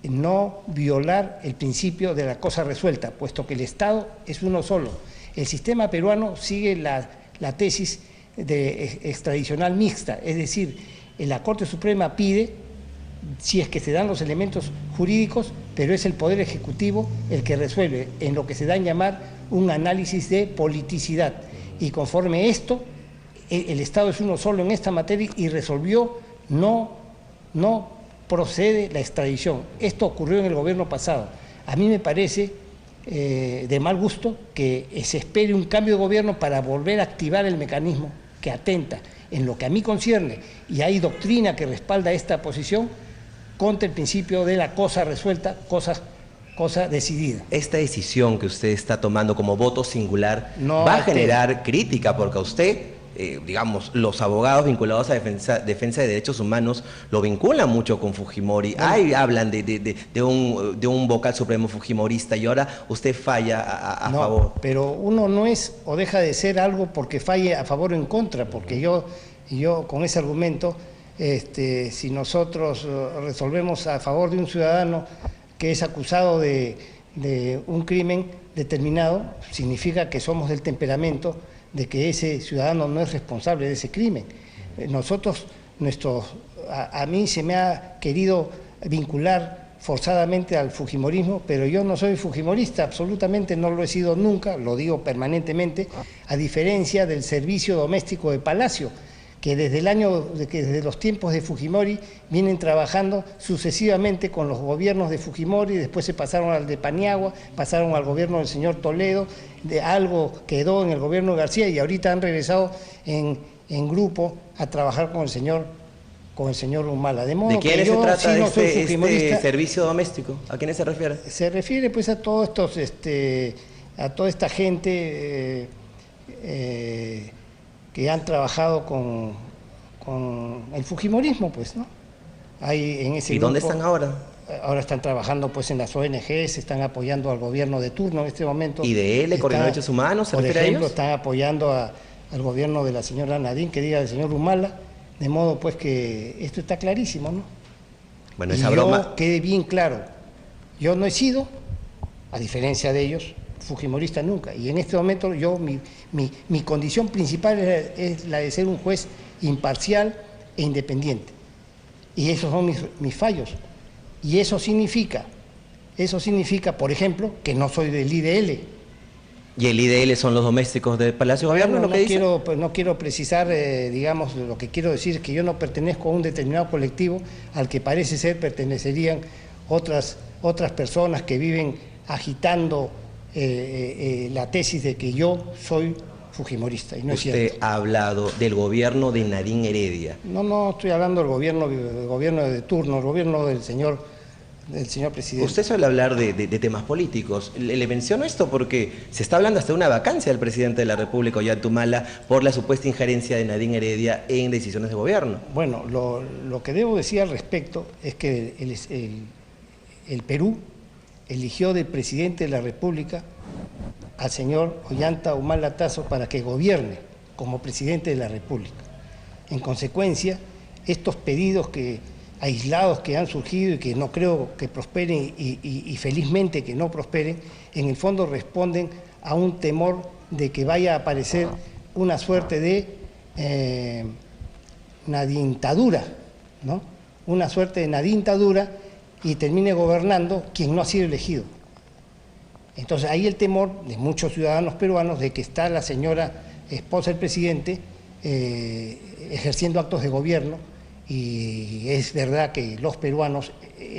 no violar el principio de la cosa resuelta, puesto que el Estado es uno solo. El sistema peruano sigue la tesis de extradicional mixta, es decir, la Corte Suprema pide, si es que se dan los elementos jurídicos, pero es el Poder Ejecutivo el que resuelve, en lo que se da a llamar un análisis de politicidad. Y conforme esto, el Estado es uno solo en esta materia y resolvió no procede la extradición. Esto ocurrió en el gobierno pasado. A mí me parece de mal gusto que se espere un cambio de gobierno para volver a activar el mecanismo que atenta en lo que a mí concierne, y hay doctrina que respalda esta posición, contra el principio de la cosa resuelta, cosa decidida. Esta decisión que usted está tomando como voto singular no va a generar crítica, porque a usted, digamos, los abogados vinculados a defensa de derechos humanos lo vinculan mucho con Fujimori. Bueno, ahí hablan de un vocal supremo fujimorista, y ahora usted falla a favor. Pero uno no es o deja de ser algo porque falle a favor o en contra, porque yo con ese argumento, si nosotros resolvemos a favor de un ciudadano que es acusado de un crimen determinado, significa que somos del temperamento de que ese ciudadano no es responsable de ese crimen. A mí se me ha querido vincular forzadamente al fujimorismo, pero yo no soy fujimorista, absolutamente no lo he sido nunca, lo digo permanentemente, a diferencia del servicio doméstico de Palacio, que desde los tiempos de Fujimori vienen trabajando sucesivamente con los gobiernos de Fujimori, después se pasaron al de Paniagua, pasaron al gobierno del señor Toledo, algo quedó en el gobierno de García y ahorita han regresado en grupo a trabajar con el señor Humala. ¿De quiénes se trata este servicio doméstico? ¿A quiénes se refiere? Se refiere pues a todos estos, a toda esta gente que han trabajado con el fujimorismo, pues, ¿no? Hay en ese ¿Y grupo, dónde están ahora? Ahora están trabajando pues en las ONGs, están apoyando al gobierno de turno en este momento. ¿IDL, Coordinador de Derechos Humanos, se refiere a ellos? Por ejemplo, están apoyando al gobierno de la señora Nadine, que diga del señor Humala, de modo pues que esto está clarísimo, ¿no? Bueno, esa broma... Quede bien claro, yo no he sido, a diferencia de ellos, fujimorista nunca, y en este momento mi condición principal es la de ser un juez imparcial e independiente, y esos son mis fallos, y eso significa, por ejemplo, que no soy del IDL. ¿Y el IDL son los domésticos del Palacio de Gobierno? No quiero precisar, digamos, lo que quiero decir es que yo no pertenezco a un determinado colectivo al que parece ser pertenecerían otras personas que viven agitando la tesis de que yo soy fujimorista, y no es cierto. Usted ha hablado del gobierno de Nadine Heredia. No estoy hablando del gobierno de turno, el gobierno del señor presidente. Usted suele hablar de temas políticos. Le menciono esto porque se está hablando hasta de una vacancia del presidente de la República, Ollanta Humala, por la supuesta injerencia de Nadine Heredia en decisiones de gobierno. Bueno, lo que debo decir al respecto es que el Perú eligió de presidente de la República al señor Ollanta Humala Tasso para que gobierne como presidente de la República. En consecuencia, estos pedidos aislados que han surgido y que no creo que prosperen y felizmente que no prosperen, en el fondo responden a un temor de que vaya a aparecer una suerte de nadintadura, ¿no? Una suerte de nadintadura y termine gobernando quien no ha sido elegido. Entonces hay el temor de muchos ciudadanos peruanos de que está la señora esposa del presidente ejerciendo actos de gobierno, y es verdad que los peruanos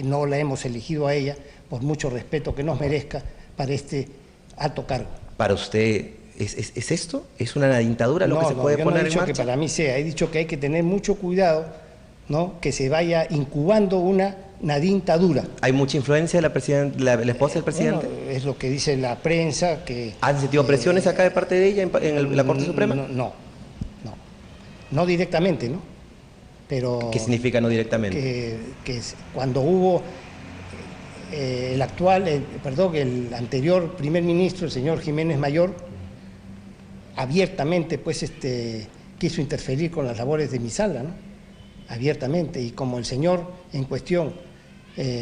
no la hemos elegido a ella, por mucho respeto que nos merezca, para este alto cargo. ¿Para usted es esto? ¿Es una dictadura lo que se puede poner en marcha? No, yo no he dicho que para mí sea, he dicho que hay que tener mucho cuidado, ¿no? Que se vaya incubando una nadintadura. ¿Hay mucha influencia de la esposa del presidente? Bueno, es lo que dice la prensa. ¿Han sentido presiones acá de parte de ella en la Corte Suprema? No directamente, ¿no? Pero ¿qué significa no directamente? Que cuando hubo el anterior primer ministro, el señor Jiménez Mayor, abiertamente pues quiso interferir con las labores de mi sala, ¿no? Abiertamente, y como el señor en cuestión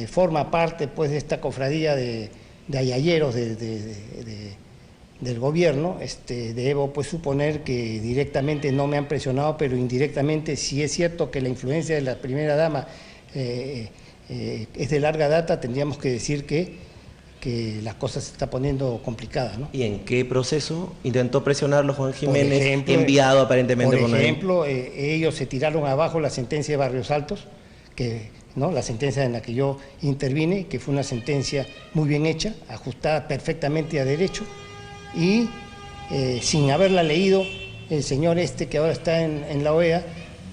forma parte pues de esta cofradía de ayayeros del gobierno, debo pues suponer que directamente no me han presionado, pero indirectamente, si es cierto que la influencia de la primera dama es de larga data, tendríamos que decir que las cosas se están poniendo complicadas, ¿no? ¿Y en qué proceso intentó presionarlo Juan Jiménez, Por ejemplo, enviado aparentemente por ejemplo, ellos se tiraron abajo la sentencia de Barrios Altos, ¿no? La sentencia en la que yo intervine, que fue una sentencia muy bien hecha, ajustada perfectamente a derecho, y sin haberla leído, el señor que ahora está en la OEA,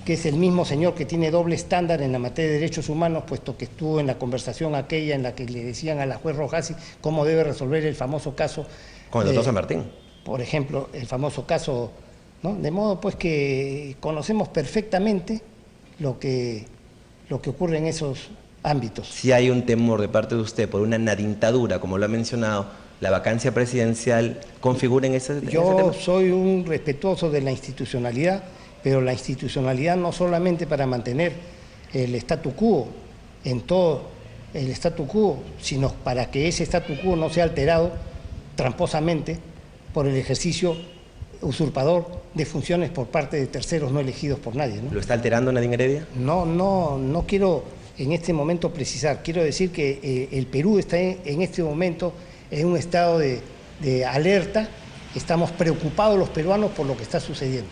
que es el mismo señor que tiene doble estándar en la materia de derechos humanos, puesto que estuvo en la conversación aquella en la que le decían a la juez Rojasi cómo debe resolver el famoso caso. Con el doctor San Martín. Por ejemplo, el famoso caso, ¿no? De modo pues que conocemos perfectamente lo que ocurre en esos ámbitos. Si hay un temor de parte de usted por una nadintadura, como lo ha mencionado, la vacancia presidencial configura en ese tema. Yo soy un respetuoso de la institucionalidad, pero la institucionalidad no solamente para mantener el statu quo en todo el statu quo, sino para que ese statu quo no sea alterado tramposamente por el ejercicio usurpador de funciones por parte de terceros no elegidos por nadie, ¿no? ¿Lo está alterando Nadine Heredia? No quiero en este momento precisar. Quiero decir que el Perú está en este momento en un estado de alerta. Estamos preocupados los peruanos por lo que está sucediendo.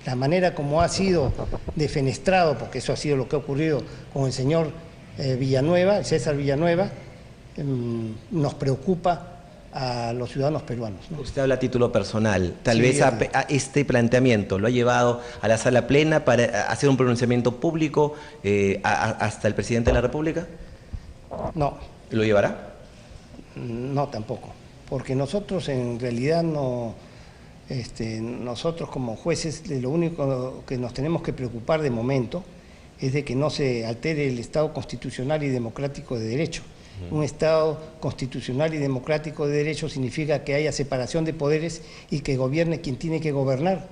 La manera como ha sido defenestrado, porque eso ha sido lo que ha ocurrido con el señor Villanueva, César Villanueva, nos preocupa a los ciudadanos peruanos, ¿no? Usted habla a título personal. Tal Sí, vez a este planteamiento lo ha llevado a la sala plena para hacer un pronunciamiento público hasta el presidente de la República. No. ¿Lo llevará? No, tampoco. Porque nosotros en realidad no... nosotros como jueces, lo único que nos tenemos que preocupar de momento es de que no se altere el Estado constitucional y democrático de derecho. Un Estado constitucional y democrático de derecho significa que haya separación de poderes y que gobierne quien tiene que gobernar,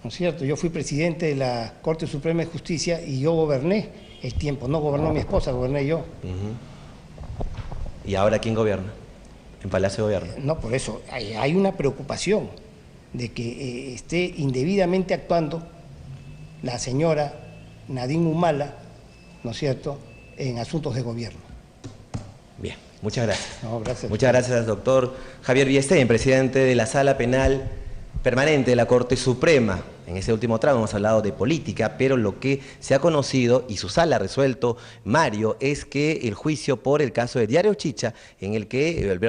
¿no es cierto? Yo fui presidente de la Corte Suprema de Justicia y yo goberné el tiempo, no gobernó mi esposa, goberné yo. ¿Y ahora quién gobierna? ¿En Palacio de Gobierno? No, por eso hay una preocupación de que esté indebidamente actuando la señora Nadine Humala, ¿no es cierto?, en asuntos de gobierno. Bien, muchas gracias. No, gracias. Muchas gracias, doctor Javier Villestein, presidente de la Sala Penal Permanente de la Corte Suprema. En ese último tramo hemos hablado de política, pero lo que se ha conocido y su sala ha resuelto, Mario, es que el juicio por el caso de Diario Chicha, en el que Alberto